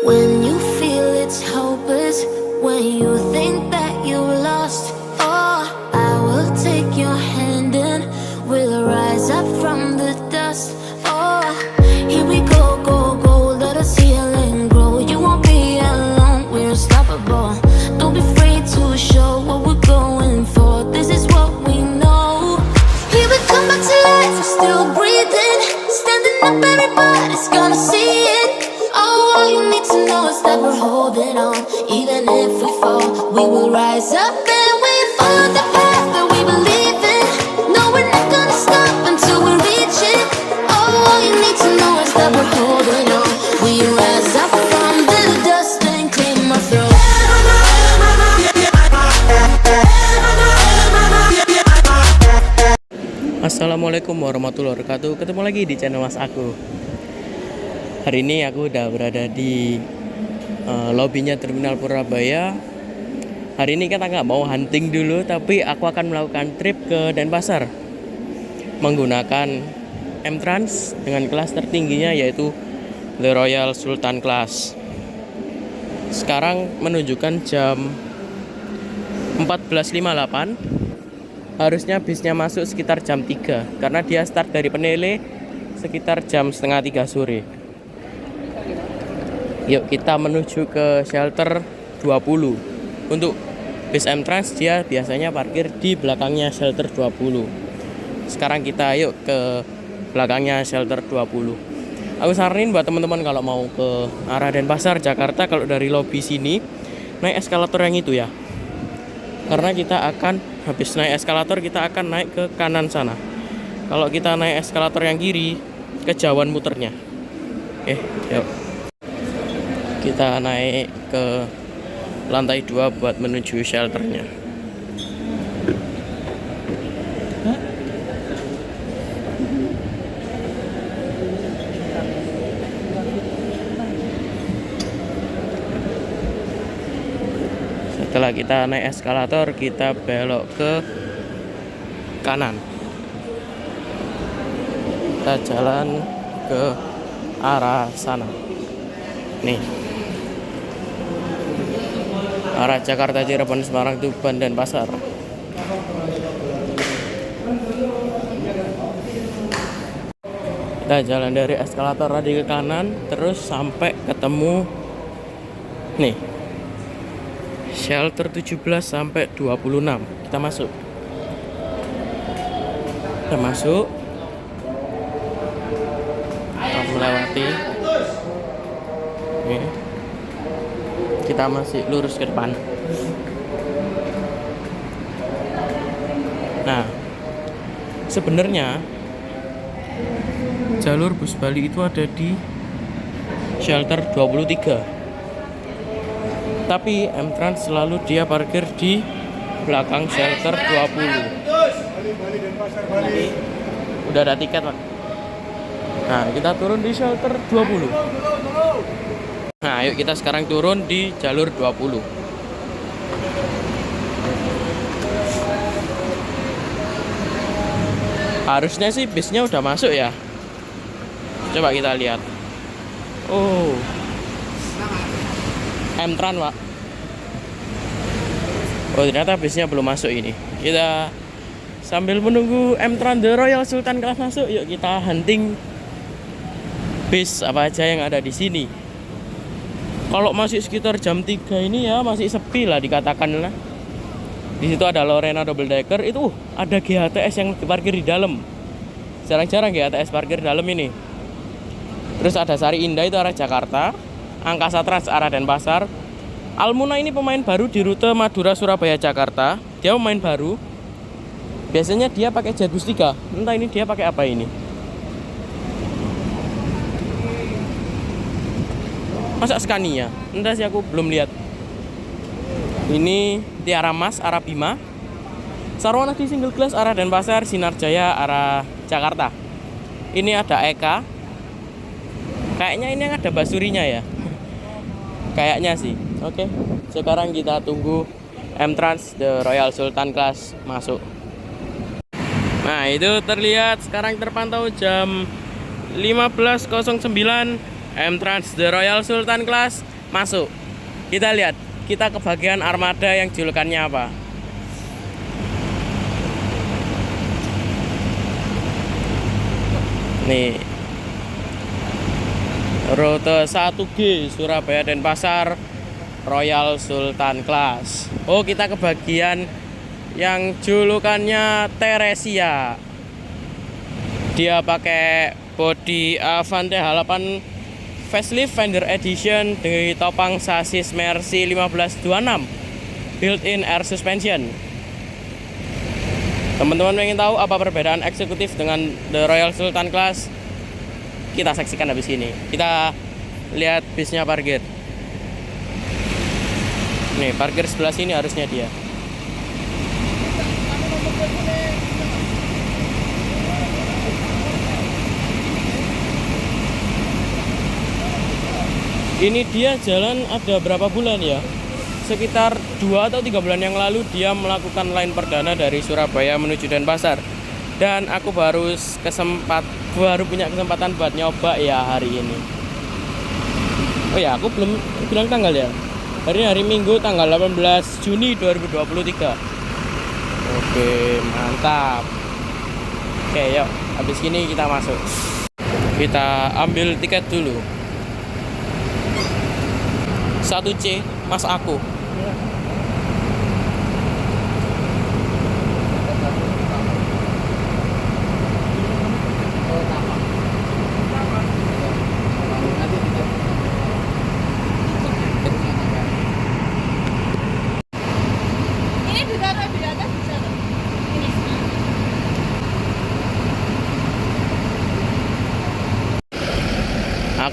When you feel it's hopeless, when you think that you lost, oh, I will take your hand and we'll rise up from the dust. Oh, here we go, go, go, let us heal and grow. You won't be alone, we're unstoppable. Don't be afraid to show what we're going for. This is what we know. Here we come back to life, we're still breathing. Standing up, everybody's gonna see it. Oh, all you need to know is that we're holding on. Even if we fall, we will rise up and we follow the path that we believe in. No, we're not gonna stop until we reach it. Oh, all you need to know is that we're holding on. We rise up from the dust and claim our throne. Assalamualaikum warahmatullahi wabarakatuh. Ketemu lagi di channel Mas Aku. Hari ini aku udah berada di lobbynya Terminal Purabaya. Hari ini kita nggak mau hunting dulu, tapi aku akan melakukan trip ke Denpasar menggunakan M-Trans dengan kelas tertingginya, yaitu The Royal Sultan Class. Sekarang menunjukkan jam 14.58. Harusnya bisnya masuk sekitar jam 3 karena dia start dari Penele sekitar jam setengah 3 sore. Yuk kita menuju ke shelter 20. Untuk bis M-Trans dia biasanya parkir di belakangnya shelter 20. Sekarang kita yuk ke belakangnya shelter 20. Aku saranin buat teman-teman kalau mau ke arah Denpasar, Jakarta, kalau dari lobi sini naik eskalator yang itu ya. Karena kita akan habis naik eskalator kita akan naik ke kanan sana. Kalau kita naik eskalator yang kiri, kejauhan muternya. Yuk. Kita naik ke lantai 2 buat menuju shelternya. Setelah kita naik eskalator, kita belok ke kanan. Kita jalan ke arah sana. Nih. Arah Jakarta, Cirebon, Semarang, Tuban, dan Pasar. Kita jalan dari eskalator tadi ke kanan, terus sampai ketemu nih shelter 17 sampai 26. Kita masuk. Kita melewati. Nih. Kita masih lurus ke depan. Nah, sebenarnya jalur bus Bali itu ada di shelter 23. Tapi M-Trans selalu dia parkir di belakang shelter 20. Udah ada tiket, Pak. Nah, kita turun di shelter 20. Nah, ayo kita sekarang turun di jalur 20. Harusnya sih bisnya udah masuk ya. Coba kita lihat. Oh, M-Trans, Pak. Oh, ternyata bisnya belum masuk ini. Kita sambil menunggu M-Trans The Royal Sultan Class masuk, yuk kita hunting bis apa aja yang ada di sini. Kalau masih sekitar jam 3 ini ya masih sepi lah dikatakan lah. Di situ ada Lorena double decker, itu ada GHTS yang parkir di dalam. Jarang-jarang GHTS parkir di dalam ini. Terus ada Sari Indah itu arah Jakarta, Angkasa Trans arah Denpasar. Almuna ini pemain baru di rute Madura Surabaya Jakarta. Dia pemain baru. Biasanya dia pakai Jet Bus 3. Entah ini dia pakai apa ini. Masa Scania? Entah sih, aku belum lihat. Ini Tiara Mas arah Bima. Sarwana di single class arah Denpasar, Sinar Jaya arah Jakarta. Ini ada Eka. Kayaknya ini yang ada Basurinya ya. Kayaknya sih. Oke. Sekarang kita tunggu M-Trans The Royal Sultan Class masuk. Nah, itu terlihat sekarang terpantau jam 15.09. M-Trans The Royal Sultan Class masuk. Kita lihat, kita ke bagian armada yang julukannya apa. Nih, rute 1G Surabaya Denpasar Royal Sultan Class. Oh, kita ke bagian yang julukannya Teresia. Dia pakai bodi Avante H8 Facelift Fender Edition dengan topang sasis Mercy 1526 built-in air suspension. Teman-teman ingin tahu apa perbedaan eksekutif dengan The Royal Sultan Class? Kita saksikan habis ini. Kita lihat bisnya parkir. Nih, parkir sebelah sini harusnya dia. Ini dia jalan ada berapa bulan ya? Sekitar 2 atau 3 bulan yang lalu dia melakukan line perdana dari Surabaya menuju Denpasar. Dan aku baru punya kesempatan buat nyoba ya hari ini. Oh ya, aku belum bilang tanggal ya. Hari ini hari Minggu tanggal 18 Juni 2023. Oke, mantap. Oke, yuk. Habis ini kita masuk. Kita ambil tiket dulu. 1C, Mas aku.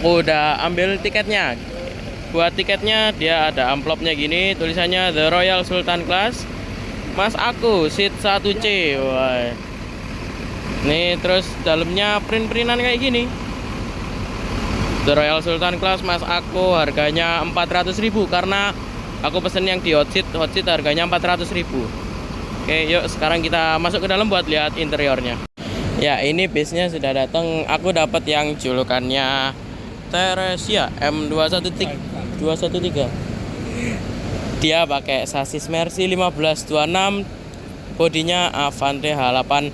Aku udah ambil tiketnya. Buat tiketnya dia ada amplopnya gini, tulisannya The Royal Sultan Class Mas aku seat 1C. Wah. Nih terus dalamnya print-printan kayak gini. The Royal Sultan Class Mas aku harganya 400.000 karena aku pesen yang di hot seat harganya 400.000. Oke, yuk sekarang kita masuk ke dalam buat lihat interiornya. Ya, ini bisnya sudah datang. Aku dapat yang julukannya Teresia M213. Dia pakai sasis Mercy 1526, bodinya Avante H8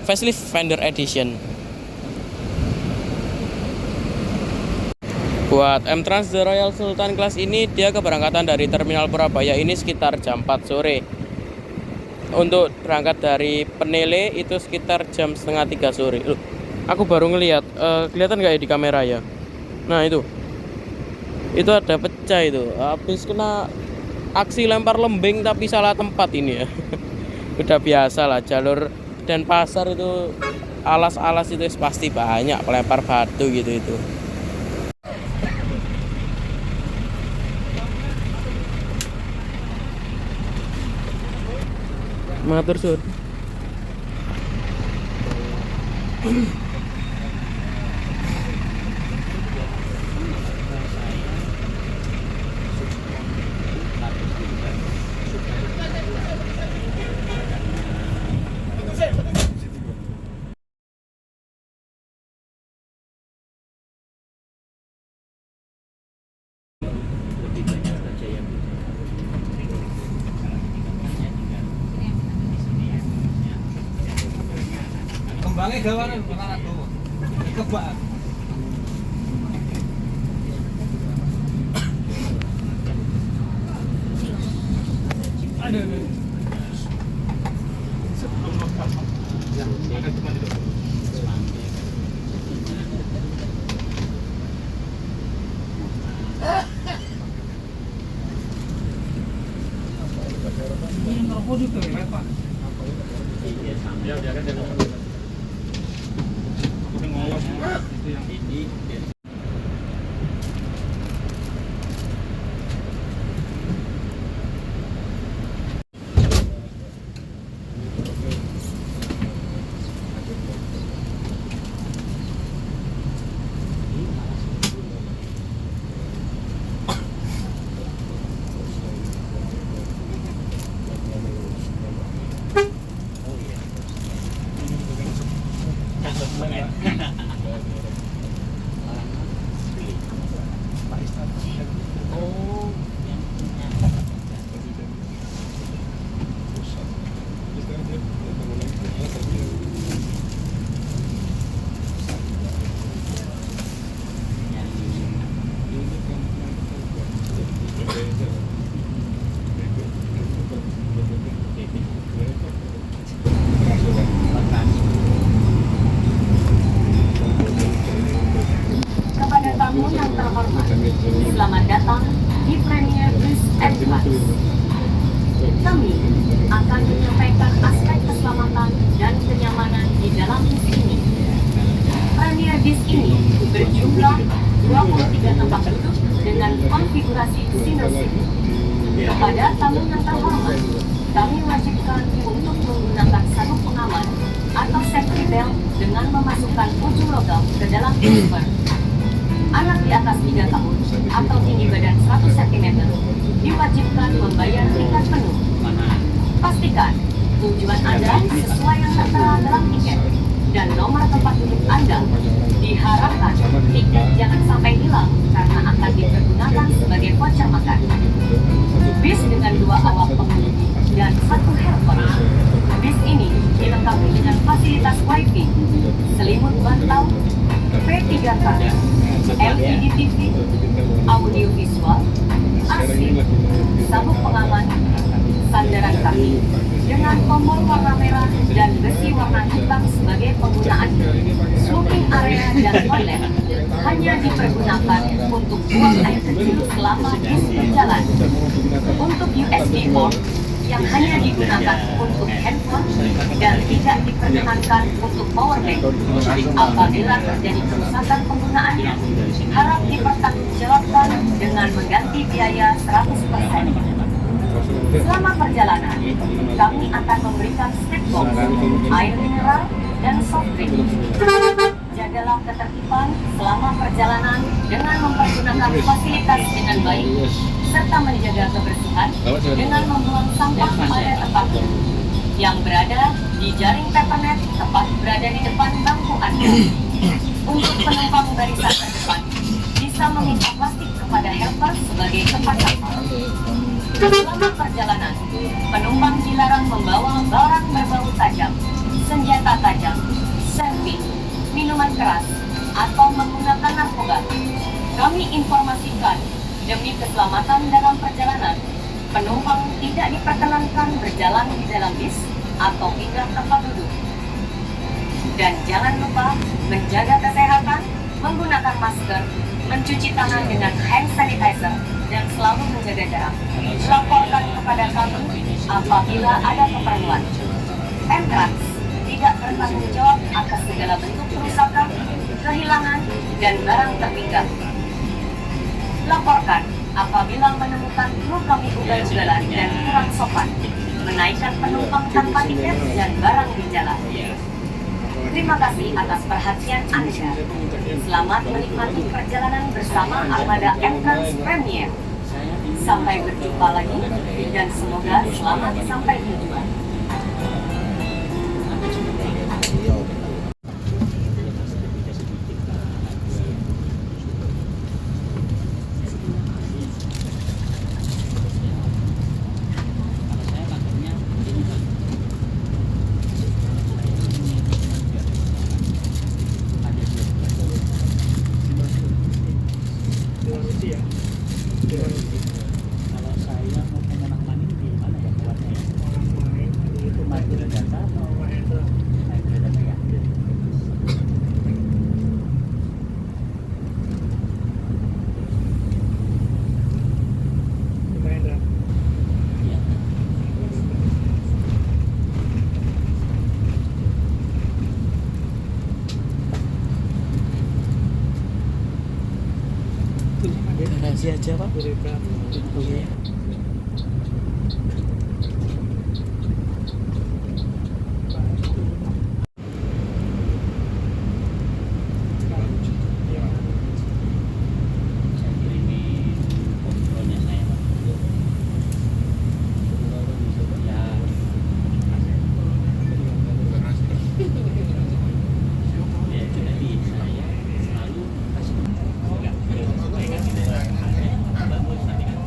Facelift Fender Edition. Buat M-Trans The Royal Sultan Class ini dia keberangkatan dari Terminal Purabaya ini sekitar jam 4 sore. Untuk berangkat dari Penele itu sekitar jam setengah 3 sore. Loh, aku baru ngelihat, kelihatan nggak ya di kamera ya? Nah itu ada pecah itu, habis kena aksi lempar lembing tapi salah tempat ini ya. Udah biasa lah, jalur Denpasar itu alas-alas itu pasti banyak pelempar batu gitu itu. Matur suwun. Kembangnya gawaran ora dawa. Kebak. Aduh. Sebelum lepas. Ya, akan cuma di depan. Ini ngerokok juga ya, Pak. Iya, dia kan jangan itu yang ini. Selamat datang di Premier Bus Advance. Kami akan menyampaikan aspek keselamatan dan kenyamanan di dalam bus ini. Premier Bus ini berjumlah 23 tempat duduk dengan konfigurasi single seat. Kepada tamu yang terhormat, kami wajibkan untuk menggunakan sabuk pengaman atau safety belt dengan memasukkan ujung logam ke dalam bumper. Anak di atas 3 tahun atau tinggi badan 100 cm diwajibkan membayar tiket penuh. Pastikan tujuan Anda sesuai yang tertera dalam tiket dan nomor tempat duduk Anda. Diharapkan tiket jangan sampai hilang karena akan dipergunakan sebagai voucher makan. Bis dengan 2 awak pengemudi dan 1 helper. Bis ini dilengkapi dengan fasilitas wifi, selimut bantal, P3K, LED TV, audio visual, AC, sabuk pengaman, sandaran kaki dengan tombol warna merah dan besi warna hitam sebagai penggunaan. Smoking area dan toilet hanya dipergunakan untuk buang air kecil selama bis berjalan. Untuk USB port yang hanya digunakan untuk handphone dan tidak diperkenankan untuk powerbank. Apabila terjadi kerusakan penggunaannya, harap dipertanggungjawabkan dengan mengganti biaya 100%. Selama perjalanan, kami akan memberikan snack box, air mineral, dan soft drink. Jagalah ketertiban selama perjalanan dengan mempergunakan fasilitas dengan baik, serta menjaga kebersihan dengan membuang sampah pada tempat yang berada di jaring papernet tepat berada di depan bangku Anda. Untuk penumpang barisan terdepan, bisa meminta plastik kepada helper sebagai tempat sampah. Selama perjalanan, penumpang dilarang membawa barang berbau tajam, senjata tajam, selfie, minuman keras, atau menggunakan narkoba. Kami informasikan, demi keselamatan dalam perjalanan, penumpang tidak diperkenankan berjalan di dalam bis atau pindah tempat duduk. Dan jangan lupa menjaga kesehatan, menggunakan masker, mencuci tangan dengan hand sanitizer, dan selalu menjaga jarak. Laporkan kepada kami apabila ada keperluan. Mtrans tidak bertanggung jawab atas segala bentuk kerusakan, kehilangan, dan barang tertinggal. Laporkan apabila menemukan kru kami ugal-ugalan dan kurang sopan, menaikkan penumpang tanpa tiket dan barang di jalan. Terima kasih atas perhatian Anda. Selamat menikmati perjalanan bersama Armada Mtrans Premier. Sampai berjumpa lagi dan semoga selamat sampai tujuan. Kalau saya mau menang maning di mana ya keluarnya ya? Itu naik data atau naik data ya? Iya. Rahasia aja Pak. Oke. Saya kirimin kontrolnya saya Pak. Ya. Ya itu tadi saya selalu kasih bagus nanti kan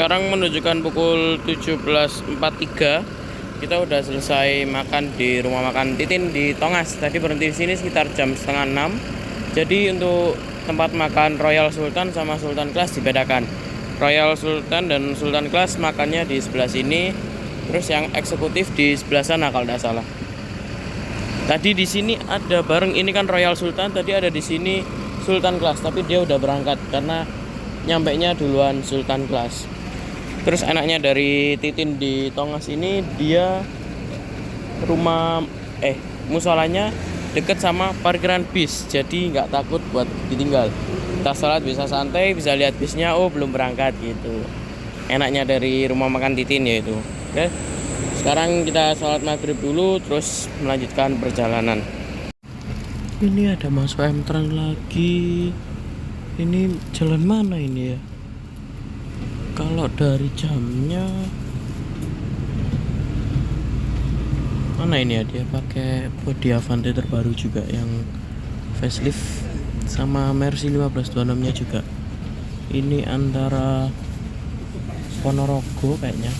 Sekarang menunjukkan pukul 17.43. Kita udah selesai makan di rumah makan Titin di Tongas. Tadi berhenti di sini sekitar jam setengah 6. Jadi untuk tempat makan Royal Sultan sama Sultan Class dibedakan. Royal Sultan dan Sultan Class makannya di sebelah sini. Terus yang eksekutif di sebelah sana kalau tidak salah. Tadi di sini ada bareng, ini kan Royal Sultan, tadi ada di sini Sultan Class, tapi dia udah berangkat karena nyampainya duluan Sultan Class. Terus enaknya dari Titin di Tongas ini, dia musolanya deket sama parkiran bis, jadi nggak takut buat ditinggal. Kita sholat bisa santai, bisa lihat bisnya, oh belum berangkat gitu. Enaknya dari rumah makan Titin yaitu. Oke, sekarang kita sholat maghrib dulu, terus melanjutkan perjalanan. Ini ada masuk M-Trans lagi. Ini jalan mana ini ya? Kalau dari jamnya mana ini ya, dia pakai bodi Avante terbaru juga yang facelift sama Mercy 1526 nya juga. Ini antara Ponorogo kayaknya,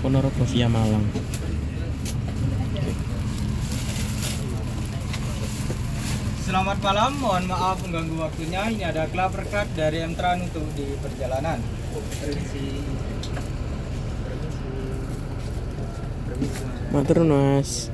Ponorogo via Malang. Selamat malam, mohon maaf mengganggu waktunya. Ini ada Clover Card dari M-Trans untuk di perjalanan. Matur Mas.